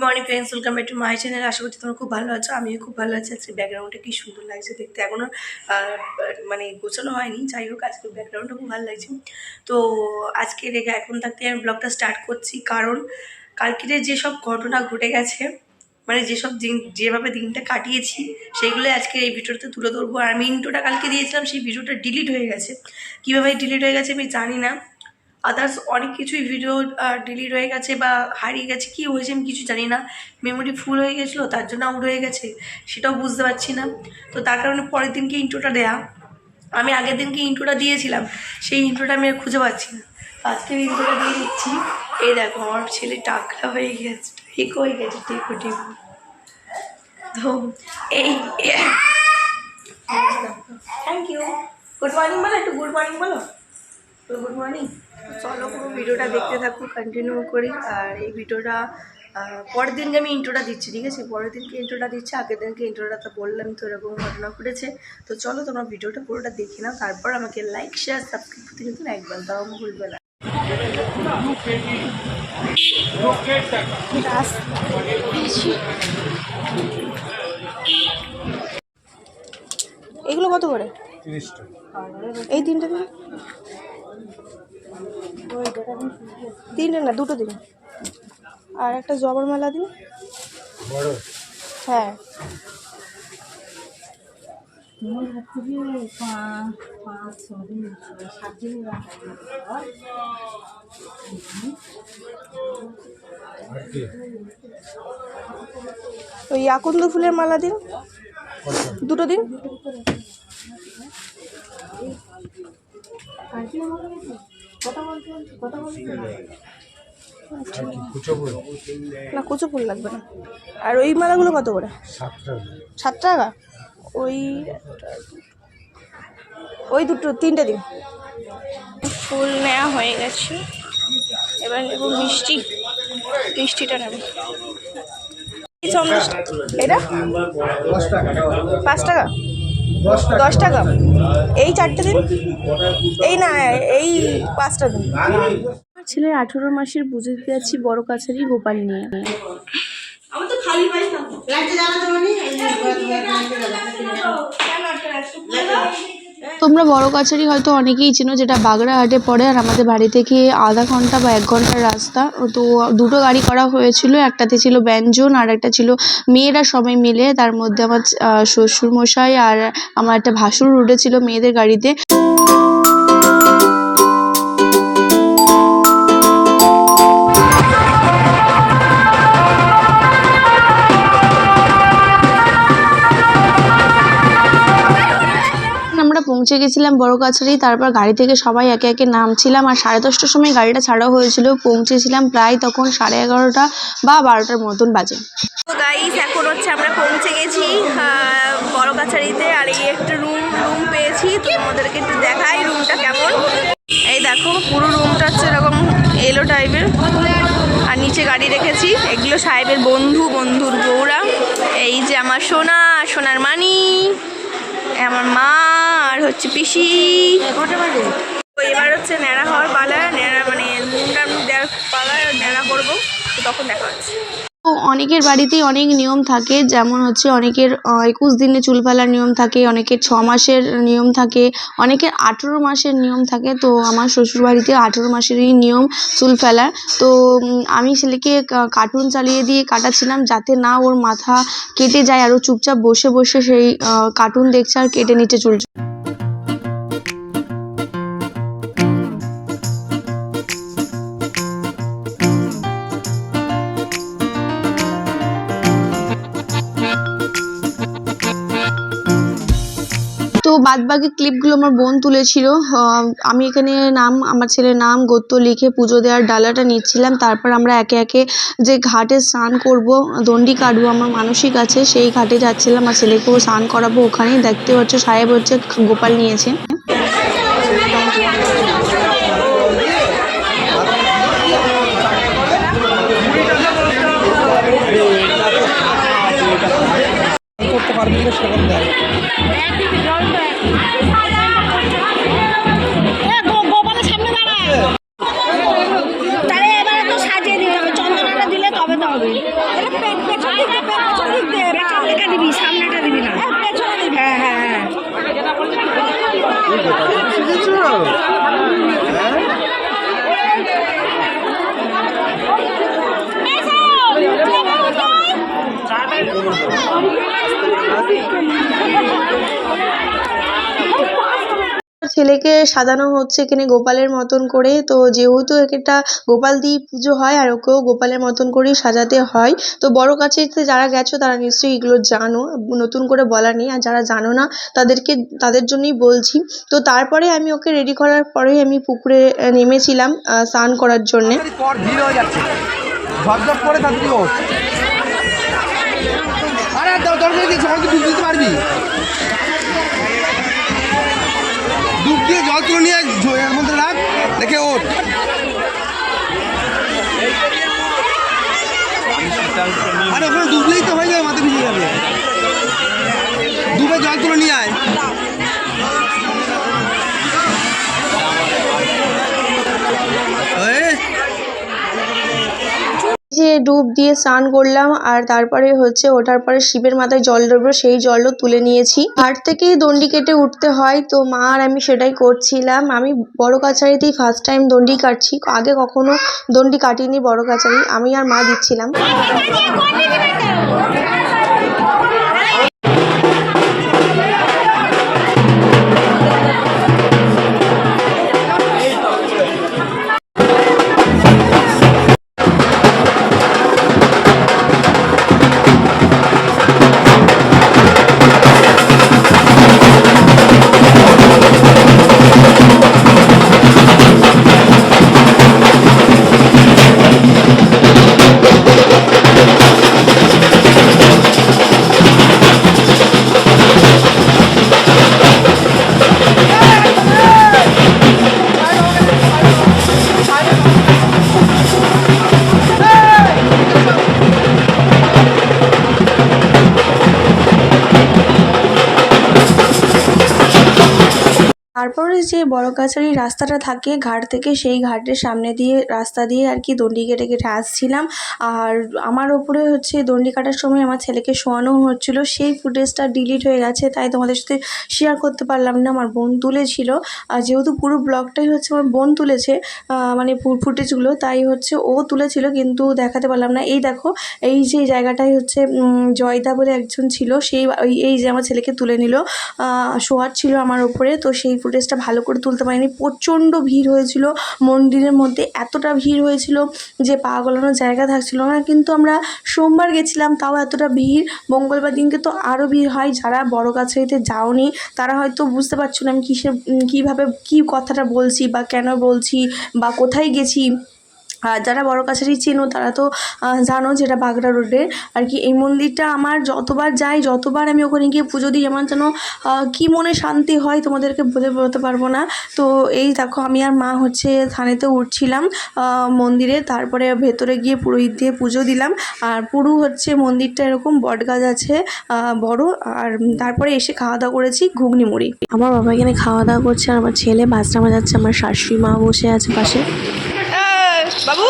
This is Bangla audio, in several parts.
Morning friends, welcome back to my channel. আশা করছি তোমরা খুব ভালো আছো। আমিও খুব ভালো আছি। আজকে ব্যাকগ্রাউন্ডটা কি সুন্দর লাগছে দেখতে, এখনও মানে গোছানো হয়নি। যাই হোক, আজকে ব্যাকগ্রাউন্ডটা খুব ভালো লাগছে। তো আজকে এখন থাকতে আমি ব্লগটা স্টার্ট করছি, কারণ কালকের যেসব ঘটনা ঘটে গেছে, মানে যেসব দিন যেভাবে দিনটা কাটিয়েছি সেইগুলো আজকে এই ভিডিওতে তুলে ধরবো। আর আমি ইন্ট্রোটা কালকে দিয়েছিলাম, সেই ভিডিওটা ডিলিট হয়ে গেছে। কীভাবে ডিলিট হয়ে গেছে আমি জানি না। আদার্স অনেক কিছুই ভিডিও ডিলিট হয়ে গেছে বা হারিয়ে গেছে, কী হয়েছে আমি কিছু জানি না। মেমোরি ফুল হয়ে গেছিলো, তার জন্য আউট হয়ে গেছে, সেটাও বুঝতে পারছি না। তো তার কারণে পরের দিনকে ইন্ট্রোটা দেয়া, আমি আগের দিনকে ইন্ট্রোটা দিয়েছিলাম, সেই ইন্ট্রোটা আমি আর খুঁজে পাচ্ছি না। আজকে ইন্ট্রোটা দিয়ে দিচ্ছি। এই দেখো, আমার ছেলে টাকলা হয়ে গেছে, ঠিক হয়ে গেছে, টেকো টেকো। তো এই থ্যাংক ইউ। গুড মর্নিং বলো, একটু গুড মর্নিং বলো। Good morning. চলো পুরো ভিডিওটা দেখতে থাকবো, কন্টিনিউ করি। আর এই ভিডিওটা পরের দিনকে আমি ইন্ট্রোটা দিচ্ছি, ঠিক আছে? পরের দিনকে ইন্ট্রোটা দিচ্ছি, আগের দিনকে ইন্ট্রোটা তো বললাম তো এরকম ঘটনা ঘটেছে। তো চলো তোমরা ভিডিওটা পুরোটা দেখে নাও, তারপর আমাকে লাইক শেয়ার সাবস্ক্রাইব করতে কিন্তু একবার দাও, আমি ভুলবে না। এগুলো কত করে? 30 টাকা। এই তিনটে দিন, তিনটে না দুটো দিন। আর একটা জবার মালা দিন। হ্যাঁ, ওই আকন্দ ফুলের মালা দিন, দুটো দিন। না, কুচো ফুল লাগবে না। আর ওই মালাগুলো কত করে? 7 টাকা। ওই দুটো তিনটে দিন। ফুল নেওয়া হয়ে গেছে, এবার নেব মিষ্টিটা নেব। এটা 5 টাকা, 10 টাকা। এই 4টে দিন। এই না, এই 5টা দিন। আমার ছেলের 18 মাসের পুজো দিতে যাচ্ছি বড় কাছারি গোপাল নিয়ে। তোমরা বড় কাছারি হয়তো অনেকেই চেনো, যেটা বাগড়াহাটে পড়ে। আর আমাদের বাড়ি থেকে আধা ঘন্টা বা 1 ঘন্টার রাস্তা। তো দুটো গাড়ি করা হয়েছিল, একটাতে ছিল ব্যঞ্জন আর একটা ছিল মেয়েরা সবাই মিলে। তার মধ্যে আমার শ্বশুরমশাই আর আমার একটা ভাসুর উঠেছিল মেয়েদের গাড়িতে। আমরা পৌঁছে গেছিলাম বড় কাছারি। তারপর গাড়ি থেকে সবাই একে একে নামছিলাম। আর 10:30টার সময় গাড়িটা ছাড়া হয়েছিল, পৌঁছেছিলাম প্রায় তখন 11:30 বা 12টার মতন বাজে। তো গাইস, এখন হচ্ছে আমরা পৌঁছে গেছি বড় কাছারিতে। আর এই একটা রুম পেয়েছি, তো আমাদেরকে একটু দেখাই রুমটা কেমন। এই দেখো, পুরো রুমটা হচ্ছে এরকম এলো টাইপের। আর নিচে গাড়ি রেখেছি, এগুলো সাহেবের বন্ধুর বউরা। এই যে আমার সোনার মানি, আমার মা আর হচ্ছে পিসি। এবার হচ্ছে ন্যাড়া হওয়ার পালা, ন্যাড়া মানে মুন্ডা দেওয়ার পালা, ন্যাড়া করবো, তখন দেখা হচ্ছে। তো অনেকের বাড়িতেই অনেক নিয়ম থাকে, যেমন হচ্ছে অনেকের 21 দিনে চুল ফেলার নিয়ম থাকে, অনেকের 6 মাসের নিয়ম থাকে, অনেকের 18 মাসের নিয়ম থাকে। তো আমার শ্বশুর বাড়িতে 18 মাসেরই নিয়ম চুল ফেলার। তো আমি ছেলেকে কার্টুন চালিয়ে দিয়ে কাটাচ্ছিলাম, যাতে না ওর মাথা কেটে যায়। আর ও চুপচাপ বসে বসে সেই কার্টুন দেখছে আর কেটে নিচ্ছে চুল। তো বাদবাকি ক্লিপগুলো আমার বোন তুলেছিল। আমি এখানে আমার ছেলের নাম গোত্র লিখে পুজো দেওয়ার ডালাটা নিচ্ছিলাম। তারপর আমরা একে একে যে ঘাটে স্নান করব, দণ্ডি কাটবো, আমার মানসিক আছে, সেই ঘাটে যাচ্ছিলাম। আর ছেলেকেও স্নান করাবো ওখানেই। দেখতে পাচ্ছ সাহেব হচ্ছে গোপাল নিয়েছে। গোপালের সামনে দাঁড়ায়, তাহলে এবারে তো সাজিয়ে দিতে হবে, চন্দনাটা দিলে তবে তো হবে। দিবি, সামনেটা দিবি না। হ্যাঁ হ্যাঁ হ্যাঁ। ছেলেকে সাজানো হচ্ছে এখানে গোপালের মতন করে। তো যেহেতু একটা গোপাল দিয়ে পুজো হয় আর ওকেও গোপালের মতন করেই সাজাতে হয়। তো বড় কাছারিতে যারা গেছো তারা নিশ্চয়ই এগুলো জানো, নতুন করে বলা নেই। আর যারা জানো না তাদের জন্যই বলছি। তো তারপরে আমি ওকে রেডি করার পরেই আমি পুকুরে নেমেছিলাম স্নান করার জন্যে। ডুব দিয়ে জল তুলে নিয়ে এর মধ্যে রাখ, দেখে ওঠ। আরে ওখানে ডুবলেই তো হয়ে যাবে, মাথা ভিজে যাবে। ডুবে জল তুলে নিয়ে আয়। যে ডুব দিয়ে স্নান করলাম আর তারপরে হচ্ছে ওঠার পরে শিবের মাথায় জল ঢালবো, সেই জলও তুলে নিয়েছি। ঘাট থেকেই দণ্ডি কেটে উঠতে হয়, তো মা আর আমি সেটাই করছিলাম। আমি বড় কাছারিতেই ফার্স্ট টাইম দণ্ডি কাটছি, আগে কখনো দণ্ডি কাটিনি বড় কাছারি। আমি আর মা দিচ্ছিলাম। তারপরে যে বড় কাছারির রাস্তাটা থাকে ঘাট থেকে, সেই ঘাটের সামনে দিয়ে রাস্তা দিয়ে আর কি দণ্ডি কেটে কেটে আসছিলাম। আর আমার ওপরে হচ্ছে দণ্ডি কাটার সময় আমার ছেলেকে শোয়ানো হচ্ছিলো, সেই ফুটেজটা ডিলিট হয়ে গেছে, তাই তোমাদের সাথে শেয়ার করতে পারলাম না। আমার বোন তুলেছিল, যেহেতু পুরো ব্লগটাই হচ্ছে আমার বোন তুলেছে, মানে ফুটেজগুলো, তাই হচ্ছে ও তুলেছিল, কিন্তু দেখাতে পারলাম না। এই দেখো, এই যে জায়গাটাই হচ্ছে জয়দা বলে একজন ছিল, সেই এই যে আমার ছেলেকে তুলে নিল, শোয়ার ছিল আমার ওপরে। তো সেই ফুটেজটা ভালো করে তুলতে পারিনি, প্রচণ্ড ভিড় হয়েছিল মন্দিরের মধ্যে, এতটা ভিড় হয়েছিল যে পা গলানোর জায়গা থাকছিল না। কিন্তু আমরা সোমবার গেছিলাম, তাও এতটা ভিড়। মঙ্গলবার দিনকে তো আরও ভিড় হয়। যারা বড় কাছারিতে যাওনি তারা হয়তো বুঝতে পারছো না আমি কীভাবে কী কথাটা বলছি বা কেন বলছি বা কোথায় গেছি। আর যারা বড় কাছারি চেনো তারা তো জানো যেটা বাগড়া রোডের আর কি। এই মন্দিরটা আমার যতবার যাই, যতবার আমি ওখানে গিয়ে পুজো দিই, আমার যেন কী মনে শান্তি হয় তোমাদেরকে বলতে পারবো না। তো এই দেখো, আমি আর মা হচ্ছে থানেতে উঠছিলাম মন্দিরে, তারপরে ভেতরে গিয়ে পুরোহিত দিয়ে পুজো দিলাম। আর পুরো হচ্ছে মন্দিরটা এরকম বট গাছ আছে বড়। আর তারপরে এসে খাওয়া দাওয়া করেছি ঘুগনি মুড়ি। আমার বাবা এখানে খাওয়া দাওয়া করছে আর আমার ছেলে বাজনা বাজাচ্ছে, আমার শাশুড়ি মা বসে আছে পাশে। বাবু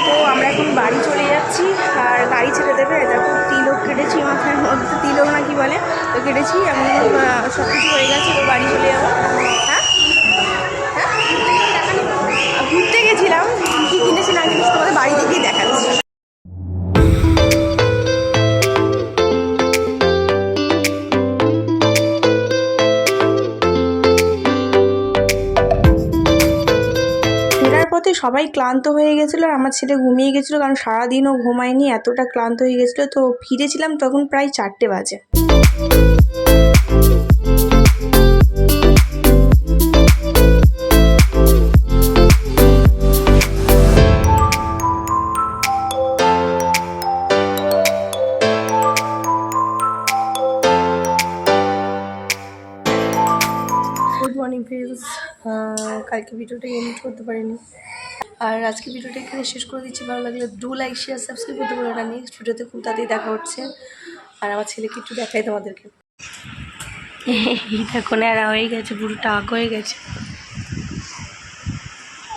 তো আমরা এখন বাড়ি চলে যাচ্ছি আর গাড়ি ছেড়ে দেবে। দেখো তিলক কেটেছি মাথার মধ্যে, তিলক না কি বলে, তো কেটেছি। এখন সব কিছু হয়ে গেছে, তো বাড়ি চলে যাবো। হ্যাঁ হ্যাঁ, ঘুরতে গেছিলাম, কী কিনেছি না কিনেছি তোমাদের বাড়ি থেকেই দেখাচ্ছি। সবাই ক্লান্ত হয়ে গেছিলো আর আমার ছেলে ঘুমিয়ে গেছিলো, কারণ সারাদিনও ঘুমায়নি, এতটা ক্লান্ত হয়ে গেছিলো। তো ফিরেছিলাম তখন প্রায় 4টে বাজে। গুড মর্নিং ফ্রেন্ডস, কালকে ভিডিওটা এডিট করতে পারিনি আর আজকে ভিডিওটা এখানে শেষ করে দিচ্ছি। ভালো লাগলে ডু লাইক শেয়ার সাবস্ক্রাইব করতে পারো না। নেক্সট ভিডিওতে খুব তাড়াতাড়ি দেখা হচ্ছে। আর আমার ছেলেকে একটু দেখাই তোমাদেরকে, দেখো ন্যাড়া হয়ে গেছে, পুরো টাক হয়ে গেছে।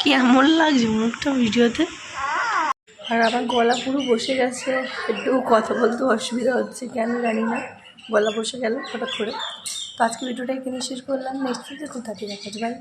কেমন লাগছে মুখটা ভিডিওতে। আর আমার গলা পুরো বসে গেছে, একটু কথা বলতে অসুবিধা হচ্ছে, কেন জানি না গলা বসে গেল হঠাৎ করে। তো আজকে ভিডিওটা এখানে শেষ করলাম, নেক্সট ভিডিও কোথা থেকে দেখা যাবে।